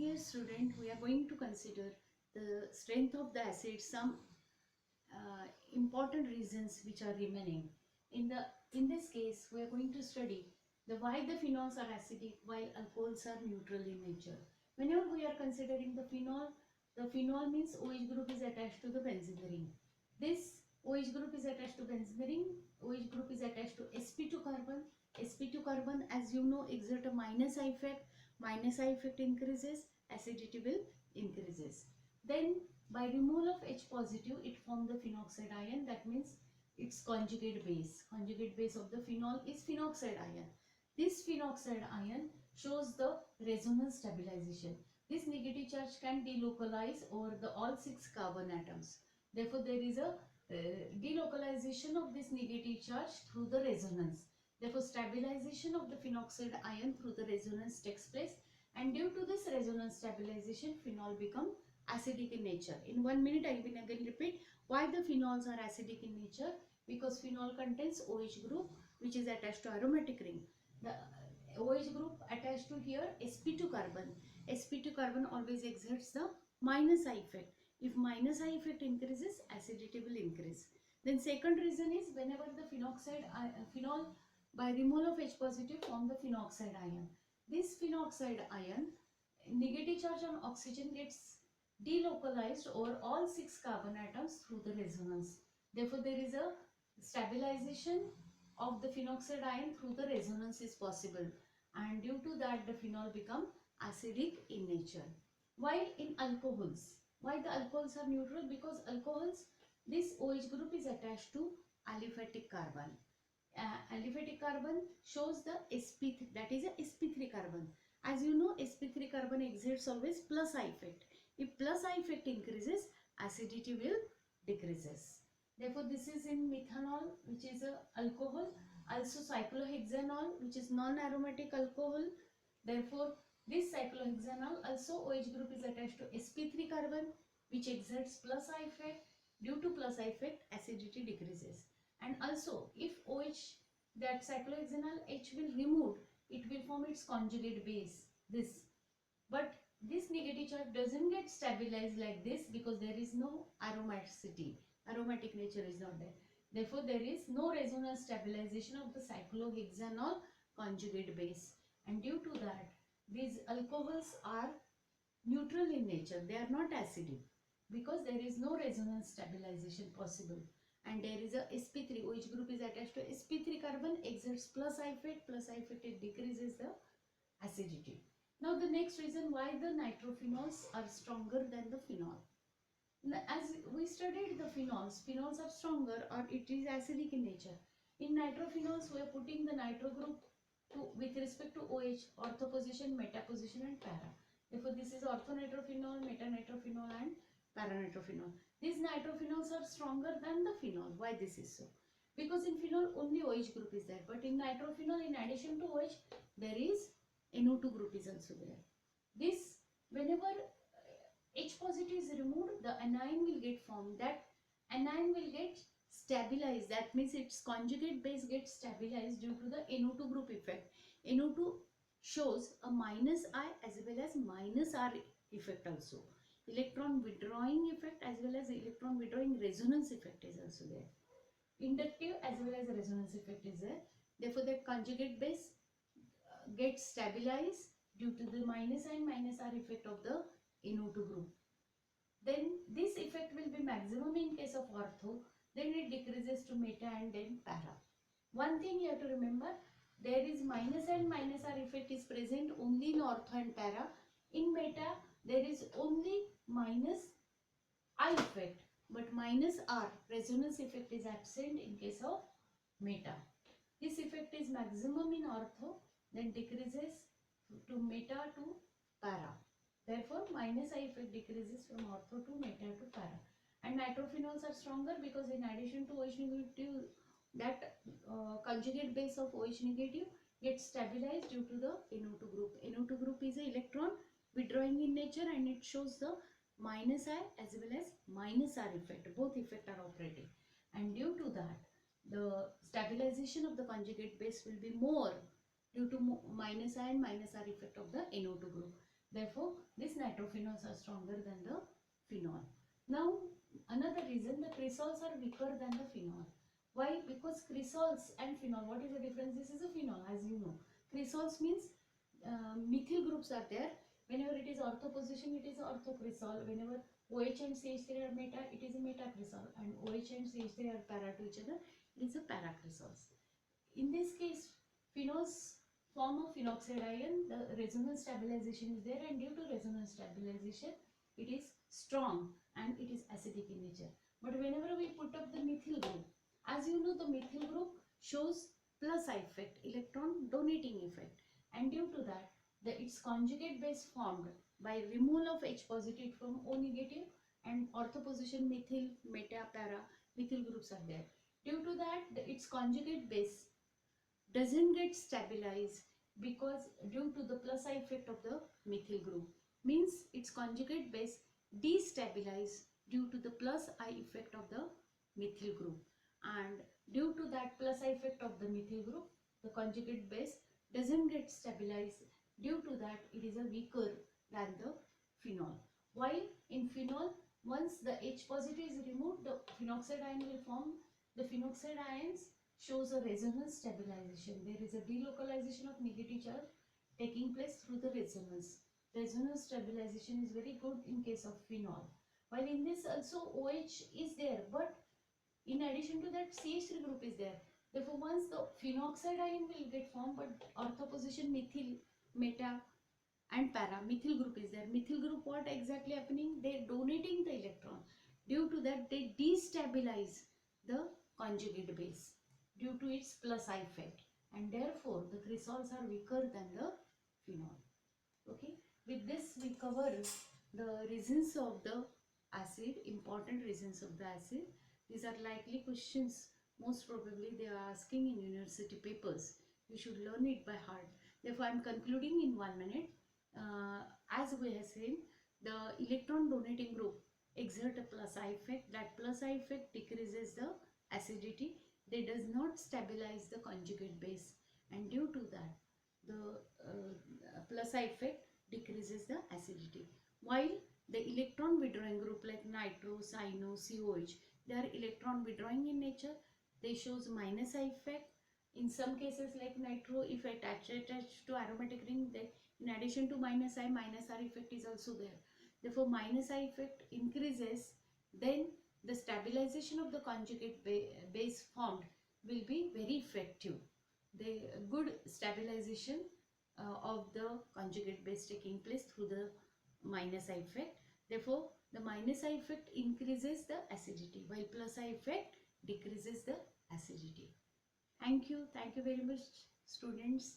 Dear student, we are going to consider the strength of the acid, some important reasons which are remaining. In this case, we are going to study the why the phenols are acidic while alcohols are neutral in nature. Whenever we are considering the phenol means OH group is attached to the benzene ring. This OH group is attached to benzene ring. OH group is attached to sp2 carbon. sp2 carbon, as you know, exert a minus I effect. Minus I effect increases, acidity will increases. Then by removal of H positive, it forms the phenoxide ion. That means its conjugate base. Conjugate base of the phenol is phenoxide ion. This phenoxide ion shows the resonance stabilization. This negative charge can delocalize over the all 6 carbon atoms. Therefore, there is a delocalization of this negative charge through the resonance. Therefore, stabilization of the phenoxide ion through the resonance takes place, and due to this resonance stabilization, phenol become acidic in nature. In 1 minute, I will again repeat why the phenols are acidic in nature. Because phenol contains OH group which is attached to aromatic ring. The OH group attached to here sp2 carbon. sp2 carbon always exerts the minus I effect. If minus I effect increases, acidity will increase. Then second reason is whenever the phenol by removal of H positive form the phenoxide ion. This phenoxide ion, negative charge on oxygen gets delocalized over all 6 carbon atoms through the resonance. Therefore, there is a stabilization of the phenoxide ion through the resonance is possible, and due to that the phenol become acidic in nature. While in alcohols, why the alcohols are neutral? Because alcohols, this OH group is attached to aliphatic carbon. Aliphatic carbon shows the sp3, that is a sp3 carbon. As you know, sp3 carbon exerts always plus I effect. If plus I effect increases, acidity will decreases. Therefore, this is in methanol, which is a alcohol. Also cyclohexanol, which is non-aromatic alcohol. Therefore, this cyclohexanol also OH group is attached to sp3 carbon, which exerts plus I effect. Due to plus I effect, acidity decreases. And also, if OH, that cyclohexanol H will remove, it will form its conjugate base, this. But this negative charge doesn't get stabilized like this because there is no aromaticity. Aromatic nature is not there. Therefore, there is no resonance stabilization of the cyclohexanol conjugate base. And due to that, these alcohols are neutral in nature. They are not acidic because there is no resonance stabilization possible. And there is a sp3, OH group is attached to sp3 carbon, exerts plus I effect. Plus I effect, it decreases the acidity. Now the next reason why the nitrophenols are stronger than the phenol. As we studied the phenols are stronger or it is acidic in nature. In nitrophenols, we are putting the nitro group with respect to OH, ortho position, meta position and para. Therefore, this is orthonitrophenol, metanitrophenol and paranitrophenol. These nitrophenols are stronger than the phenol. Why this is so? Because in phenol only OH group is there, but in nitrophenol, in addition to OH, there is NO2 group is also there. This, whenever H positive is removed, the anion will get formed. That anion will get stabilized. That means its conjugate base gets stabilized due to the NO2 group effect. NO2 shows a minus I as well as minus R effect also. Electron withdrawing effect as well as electron withdrawing resonance effect is also there. Inductive as well as resonance effect is there. Therefore, the conjugate base gets stabilized due to the minus and minus R effect of the NO2 group. Then this effect will be maximum in case of ortho, then it decreases to meta and then para. One thing you have to remember, there is minus and minus R effect is present only in ortho and para. In meta, there is only minus I effect, but minus R resonance effect is absent in case of meta. This effect is maximum in ortho, then decreases to meta to para. Therefore, minus I effect decreases from ortho to meta to para. And nitrophenols are stronger because in addition to OH negative, that conjugate base of OH negative gets stabilized due to the NO2 group. NO2 group is an electron withdrawing in nature and it shows the minus I as well as minus R effect. Both effect are operating. And due to that, the stabilization of the conjugate base will be more due to minus I and minus R effect of the NO2 group. Therefore, these nitrophenols are stronger than the phenol. Now, another reason, the cresols are weaker than the phenol. Why? Because cresols and phenol, what is the difference? This is a phenol, as you know. Cresols means methyl groups are there. Whenever it is ortho position, it is orthocresol. Whenever OH and CH3 are meta, it is a metacresol. And OH and CH3 are para to each other, it is a paracresols. In this case, phenols form a phenoxide ion, the resonance stabilization is there, and due to resonance stabilization, it is strong and it is acidic in nature. But whenever we put up the methyl group, as you know, the methyl group shows plus I effect, electron donating effect, and due to that, its conjugate base formed by removal of H positive from O negative and ortho position methyl, meta, para, methyl groups are there. Due to that, its conjugate base doesn't get stabilized because due to the plus I effect of the methyl group, means its conjugate base destabilize due to the plus I effect of the methyl group, and due to that plus I effect of the methyl group, the conjugate base doesn't get stabilized. Due to that, it is a weaker than the phenol. While in phenol, once the H positive is removed, the phenoxide ion will form. The phenoxide ions shows a resonance stabilization. There is a delocalization of negative charge taking place through the resonance. Resonance stabilization is very good in case of phenol. While in this also OH is there, but in addition to that CH3 group is there. Therefore, once the phenoxide ion will get formed, but ortho position methyl, meta and para, methyl group is there. Methyl group, what exactly happening? They are donating the electron. Due to that, they destabilize the conjugate base due to its plus I effect, and therefore the cresols are weaker than the phenol. Okay, with this we cover the reasons of the acid, important reasons of the acid. These are likely questions, most probably they are asking in university papers. You should learn it by heart. Therefore, I am concluding in 1 minute. As we have seen, the electron donating group exert a plus I effect. That plus I effect decreases the acidity. They does not stabilize the conjugate base, and due to that, the plus I effect decreases the acidity. While the electron withdrawing group like nitro, cyano, COH, they are electron withdrawing in nature. They shows minus I effect. In some cases like nitro, if attached to aromatic ring, they, in addition to minus I, minus R effect is also there. Therefore, minus I effect increases, then the stabilization of the conjugate base formed will be very effective. The good stabilization of the conjugate base taking place through the minus I effect. Therefore, the minus I effect increases the acidity, while plus I effect decreases the acidity. Thank you very much, students.